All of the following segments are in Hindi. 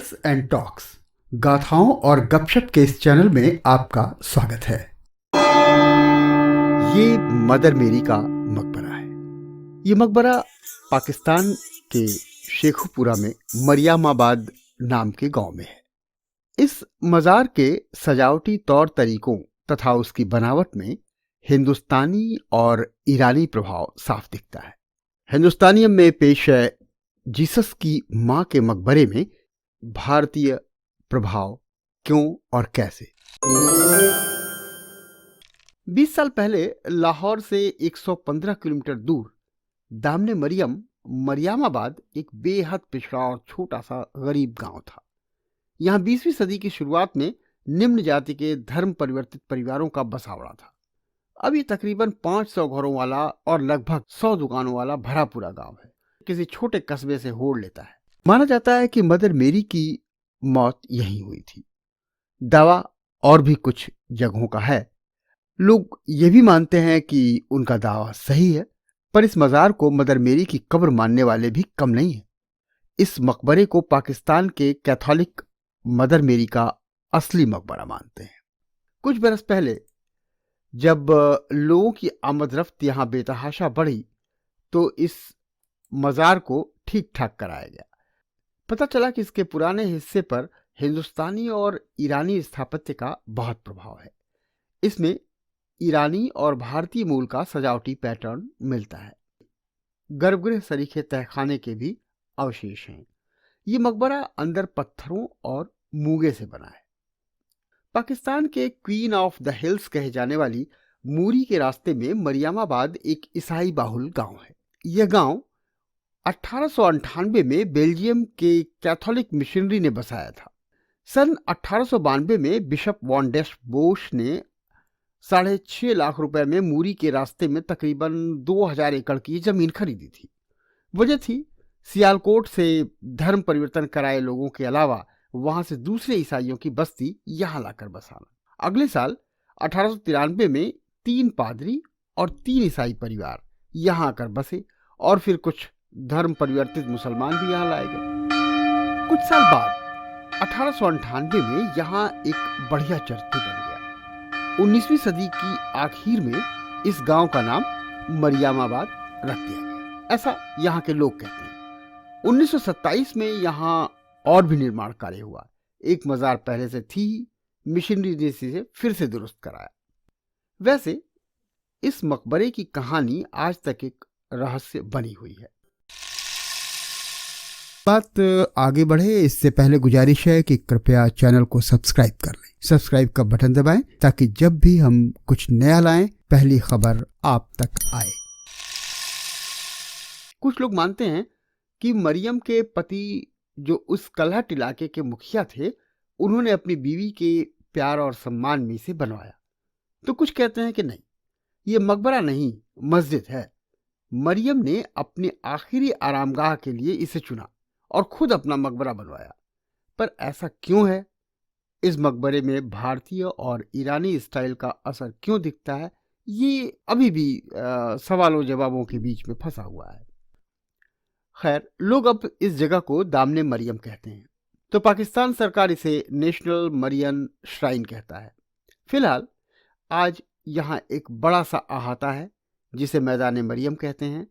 ट्रेवल्स एंड टॉक्स, गाथाओं और गपशप के इस चैनल में आपका स्वागत है। ये मदर मेरी का मकबरा है। ये मकबरा पाकिस्तान के शेखुपुरा में मरियमाबाद नाम के गांव में है। इस मज़ार के सजावटी तौर तरीकों तथा उसकी बनावट में हिंदुस्तानी और ईरानी प्रभाव साफ दिखता है। हिंदुस्तानियम में पेश है जीसस की मां के मकबरे में भारतीय प्रभाव क्यों और कैसे। 20 साल पहले लाहौर से 115 किलोमीटर दूर दामने मरियम मरियमाबाद एक बेहद पिछड़ा और छोटा सा गरीब गांव था। यहाँ 20वीं सदी की शुरुआत में निम्न जाति के धर्म परिवर्तित परिवारों का बसावड़ा था। अब ये तकरीबन 500 घरों वाला और लगभग 100 दुकानों वाला भरा पूरा गांव है। किसी छोटे कस्बे से होड़ लेता है। माना जाता है कि मदर मेरी की मौत यहीं हुई थी। दावा और भी कुछ जगहों का है। लोग ये भी मानते हैं कि उनका दावा सही है, पर इस मजार को मदर मेरी की कब्र मानने वाले भी कम नहीं है। इस मकबरे को पाकिस्तान के कैथोलिक मदर मेरी का असली मकबरा मानते हैं। कुछ बरस पहले जब लोगों की आमदरफ्त यहाँ बेतहाशा बढ़ी तो इस मजार को ठीक ठाक कराया गया। पता चला कि इसके पुराने हिस्से पर हिंदुस्तानी और ईरानी स्थापत्य का बहुत प्रभाव है। इसमें ईरानी और भारतीय मूल का सजावटी पैटर्न मिलता है। गर्भगृह सरीखे तहखाने के भी अवशेष हैं। ये मकबरा अंदर पत्थरों और मूंगे से बना है। पाकिस्तान के क्वीन ऑफ द हिल्स कहे जाने वाली मूरी के रास्ते में मरियमाबाद एक ईसाई बाहुल गांव है। यह गांव 1898 में बेल्जियम के कैथोलिक मिशनरी ने बसाया था। सन 1892 में बिशप वॉन डेश बोश ने 6.5 लाख रुपए में मूरी के रास्ते में तकरीबन 2000 एकड़ की जमीन खरीदी थी। वजह थी सियालकोट से धर्म परिवर्तन कराए लोगों के अलावा वहां से दूसरे ईसाइयों की बस्ती यहां लाकर बसाना। अगले साल 1893 में 3 पादरी और 3 ईसाई परिवार यहां आकर बसे और फिर कुछ धर्म परिवर्तित मुसलमान भी यहाँ लाए गए। कुछ साल बाद 1898 में यहाँ एक बढ़िया चर्च भी बन गया। 19वीं सदी की आखिर में इस गांव का नाम मरियमाबाद रख दिया गया, ऐसा यहाँ के लोग कहते हैं। 1927 में यहाँ और भी निर्माण कार्य हुआ। एक मजार पहले से थी, मिशनरी ने इसे फिर से दुरुस्त कराया। वैसे इस मकबरे की कहानी आज तक एक रहस्य बनी हुई है। बात आगे बढ़े इससे पहले गुजारिश है कि कृपया चैनल को सब्सक्राइब कर लें। सब्सक्राइब का बटन दबाएं ताकि जब भी हम कुछ नया लाएं पहली खबर आप तक आए। कुछ लोग मानते हैं कि मरियम के पति जो उस कलहट इलाके के मुखिया थे, उन्होंने अपनी बीवी के प्यार और सम्मान में इसे बनवाया। तो कुछ कहते हैं कि नहीं, ये मकबरा नहीं मस्जिद है। मरियम ने अपने आखिरी आरामगाह के लिए इसे चुना और खुद अपना मकबरा बनवाया। पर ऐसा क्यों है? इस मकबरे में भारतीय और ईरानी स्टाइल का असर क्यों दिखता है? ये अभी भी सवालों जवाबों के बीच में फंसा हुआ है। खैर, लोग अब इस जगह को दामने मरियम कहते हैं, तो पाकिस्तान सरकार इसे नेशनल मरियम श्राइन कहता है। फिलहाल आज यहाँ एक बड़ा सा अहाता है जिसे मैदान मरियम कहते हैं।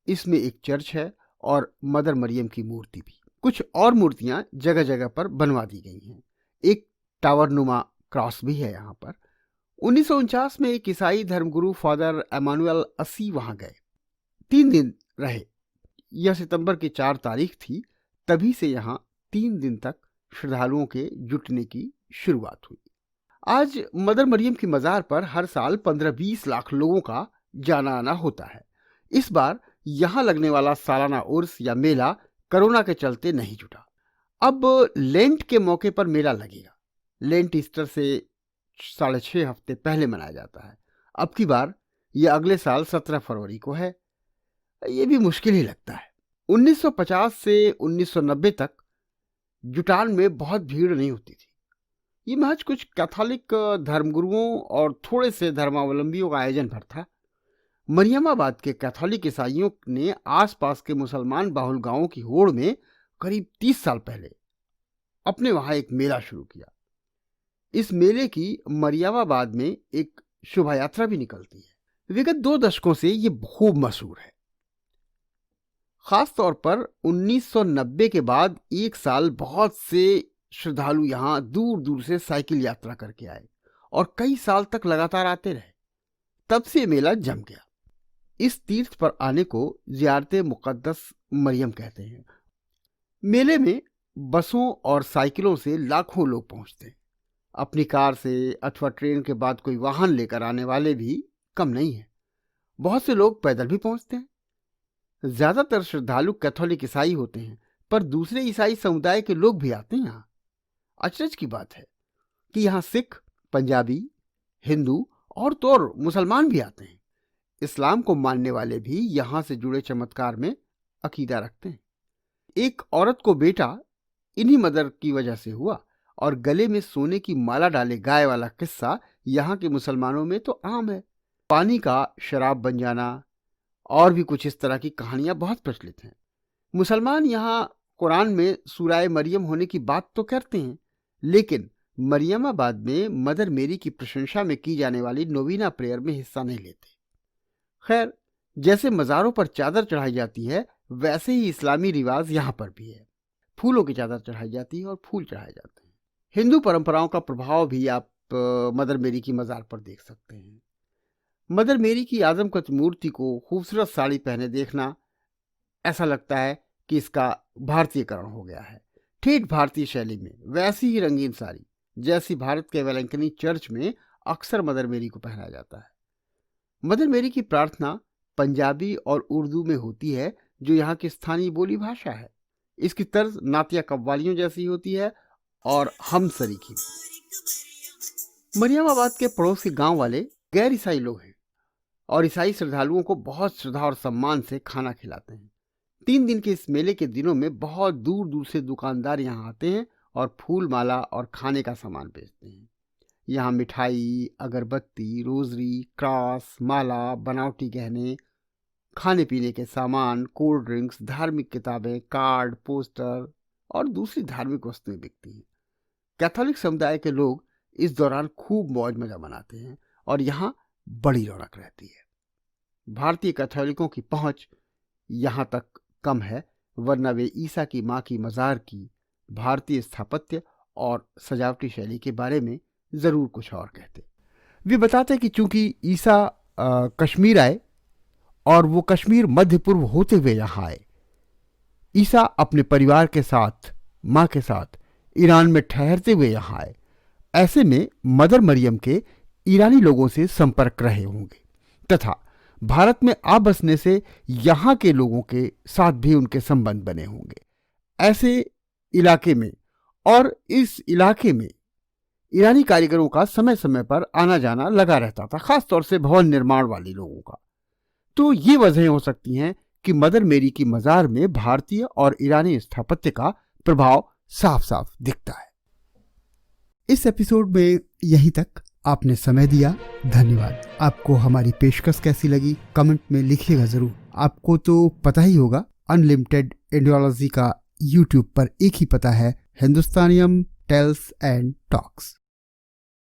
इसमें एक चर्च है और मदर मरियम की मूर्ति भी। कुछ और मूर्तियां जगह जगह पर बनवा दी गई हैं। एक टावर नुमा क्रॉस भी है यहाँ पर। 1949 में एक ईसाई धर्मगुरु फादर एमानुएल असी वहां गए। 3 दिन रहे। यह सितंबर की 4 तारीख थी। तभी से यहाँ 3 दिन तक श्रद्धालुओं के जुटने की शुरुआत हुई। आज मदर मरियम की मजार पर हर साल 15-20 लाख लोगों का जाना आना होता है। इस बार यहाँ लगने वाला सालाना उर्स या मेला कोरोना के चलते नहीं जुटा। अब लेंट के मौके पर मेला लगेगा। लेंट ईस्टर से 6.5 हफ्ते पहले मनाया जाता है। अब की बार यह अगले साल 17 फरवरी को है। ये भी मुश्किल ही लगता है। 1950 से 1990 तक जुटान में बहुत भीड़ नहीं होती थी। ये महज कुछ कैथोलिक धर्मगुरुओं और थोड़े से धर्मावलंबियों का आयोजन भर था। मरियमाबाद के कैथोलिक ईसाइयों ने आसपास के मुसलमान बाहुल गांवों की होड़ में करीब 30 साल पहले अपने वहां एक मेला शुरू किया। इस मेले की मरियमाबाद में एक शोभा यात्रा भी निकलती है। विगत 2 दशकों से ये खूब मशहूर है। खास तौर पर 1990 के बाद एक साल बहुत से श्रद्धालु यहाँ दूर दूर से साइकिल यात्रा करके आए और कई साल तक लगातार आते रहे। तब से मेला जम गया। इस तीर्थ पर आने को ज़ियारते मुक़द्दस मरियम कहते हैं। मेले में बसों और साइकिलों से लाखों लोग पहुंचते हैं। अपनी कार से अथवा ट्रेन के बाद कोई वाहन लेकर आने वाले भी कम नहीं है। बहुत से लोग पैदल भी पहुंचते हैं। ज्यादातर श्रद्धालु कैथोलिक ईसाई होते हैं, पर दूसरे ईसाई समुदाय के लोग भी आते हैं यहाँ। अचरज की बात है कि यहाँ सिख, पंजाबी, हिंदू और तो और मुसलमान भी आते हैं। इस्लाम को मानने वाले भी यहाँ से जुड़े चमत्कार में अकीदा रखते हैं। एक औरत को बेटा इन्हीं मदर की वजह से हुआ और गले में सोने की माला डाले गाय वाला किस्सा यहाँ के मुसलमानों में तो आम है। पानी का शराब बन जाना और भी कुछ इस तरह की कहानियां बहुत प्रचलित हैं। मुसलमान यहाँ कुरान में सूरह मरियम होने की बात तो करते हैं, लेकिन मरियमाबाद में मदर मेरी की प्रशंसा में की जाने वाली नोवीना प्रेयर में हिस्सा नहीं लेते। खैर, जैसे मज़ारों पर चादर चढ़ाई जाती है, वैसे ही इस्लामी रिवाज यहाँ पर भी है। फूलों की चादर चढ़ाई जाती है और फूल चढ़ाए जाते हैं। हिंदू परंपराओं का प्रभाव भी आप मदर मेरी की मज़ार पर देख सकते हैं। मदर मेरी की आजमकद मूर्ति को खूबसूरत साड़ी पहने देखना ऐसा लगता है कि इसका भारतीयकरण हो गया है। ठेठ भारतीय शैली में वैसी ही रंगीन साड़ी जैसी भारत के वेलंकनी चर्च में अक्सर मदर मेरी को पहनाया जाता है। मदर मेरी की प्रार्थना पंजाबी और उर्दू में होती है, जो यहाँ की स्थानीय बोली भाषा है। इसकी तर्ज नातिया कव्वालियों जैसी होती है और हम सरीखी। मरियमाबाद के पड़ोस के गांव वाले गैर ईसाई लोग हैं और ईसाई श्रद्धालुओं को बहुत श्रद्धा और सम्मान से खाना खिलाते हैं। 3 दिन के इस मेले के दिनों में बहुत दूर दूर से दुकानदार यहाँ आते हैं और फूल माला और खाने का सामान बेचते हैं। यहाँ मिठाई, अगरबत्ती, रोजरी, क्रॉस, माला, बनावटी गहने, खाने पीने के सामान, कोल्ड ड्रिंक्स, धार्मिक किताबें, कार्ड, पोस्टर और दूसरी धार्मिक वस्तुएं बिकती हैं। कैथोलिक समुदाय के लोग इस दौरान खूब मौज मजा मनाते हैं और यहाँ बड़ी रौनक रहती है। भारतीय कैथोलिकों की पहुंच यहाँ तक कम है, वरना वे ईसा की माँ की मज़ार की भारतीय स्थापत्य और सजावटी शैली के बारे में जरूर कुछ और कहते। वे बताते कि चूंकि ईसा कश्मीर आए और वो कश्मीर मध्य पूर्व होते हुए यहाँ आए, ईसा अपने परिवार के साथ, माँ के साथ ईरान में ठहरते हुए यहाँ आए। ऐसे में मदर मरियम के ईरानी लोगों से संपर्क रहे होंगे तथा भारत में आ बसने से यहाँ के लोगों के साथ भी उनके संबंध बने होंगे। ऐसे इलाके में और इस इलाके में ईरानी कारीगरों का समय समय पर आना जाना लगा रहता था, खास तौर से भवन निर्माण वाले लोगों का। तो ये वजहें हो सकती हैं कि मदर मेरी की मज़ार में भारतीय और ईरानी स्थापत्य का प्रभाव साफ साफ दिखता है। इस एपिसोड में यहीं तक। आपने समय दिया, धन्यवाद। आपको हमारी पेशकश कैसी लगी कमेंट में लिखिएगा जरूर। आपको तो पता ही होगा, अनलिमिटेड इंडियोलॉजी का यूट्यूब पर एक ही पता है, हिंदुस्तानियम टेल्स एंड टॉक्स।